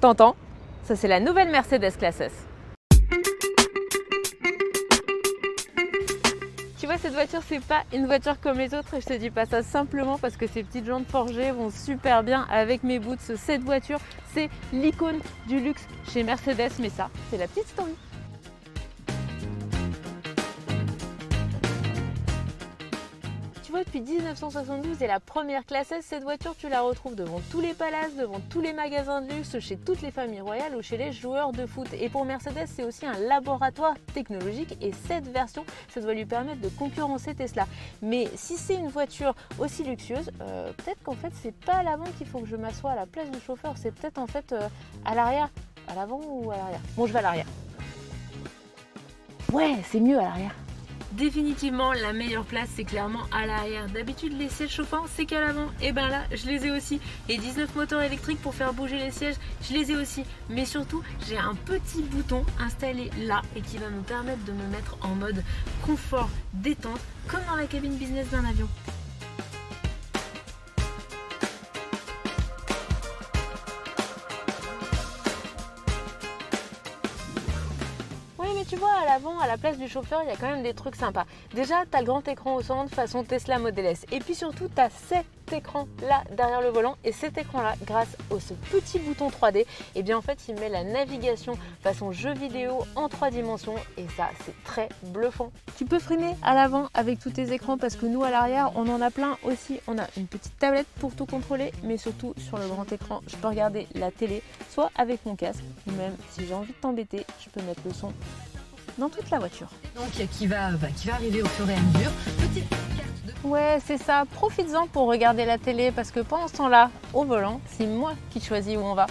T'entends? Ça c'est la nouvelle Mercedes Classe S. Tu vois, cette voiture, c'est pas une voiture comme les autres et je te dis pas ça simplement parce que ces petites jantes forgées vont super bien avec mes boots. Cette voiture, c'est l'icône du luxe chez Mercedes, mais ça, c'est la petite story. Tu vois, depuis 1972 et la première Classe S, cette voiture, tu la retrouves devant tous les palaces, devant tous les magasins de luxe, chez toutes les familles royales ou chez les joueurs de foot. Et pour Mercedes, c'est aussi un laboratoire technologique et cette version, ça doit lui permettre de concurrencer Tesla. Mais si c'est une voiture aussi luxueuse, peut-être qu'en fait, c'est pas à l'avant qu'il faut que je m'assoie à la place du chauffeur, c'est peut-être en fait à l'arrière. À l'avant ou à l'arrière? Bon, je vais à l'arrière. Ouais, c'est mieux à l'arrière. Définitivement, la meilleure place, c'est clairement à l'arrière. D'habitude, les sièges chauffants, c'est qu'à l'avant. Et ben là, je les ai aussi. Et 19 moteurs électriques pour faire bouger les sièges, je les ai aussi. Mais surtout, j'ai un petit bouton installé là et qui va me permettre de me mettre en mode confort, détente, comme dans la cabine business d'un avion. Mais tu vois, à l'avant, à la place du chauffeur, il y a quand même des trucs sympas. Déjà, tu as le grand écran au centre façon Tesla Model S. Et puis surtout, tu as cet écran là derrière le volant. Et cet écran là, grâce à ce petit bouton 3D, et bien en fait, il met la navigation façon jeu vidéo en 3 dimensions. Et ça, c'est très bluffant. Tu peux freiner à l'avant avec tous tes écrans parce que nous, à l'arrière, on en a plein aussi. On a une petite tablette pour tout contrôler, mais surtout sur le grand écran, je peux regarder la télé, soit avec mon casque, ou même si j'ai envie de t'embêter, je peux mettre le son dans toute la voiture. Donc qui va arriver au fur et à mesure. Petite carte de... Ouais, c'est ça. Profites-en pour regarder la télé parce que pendant ce temps-là, au volant, c'est moi qui choisis où on va.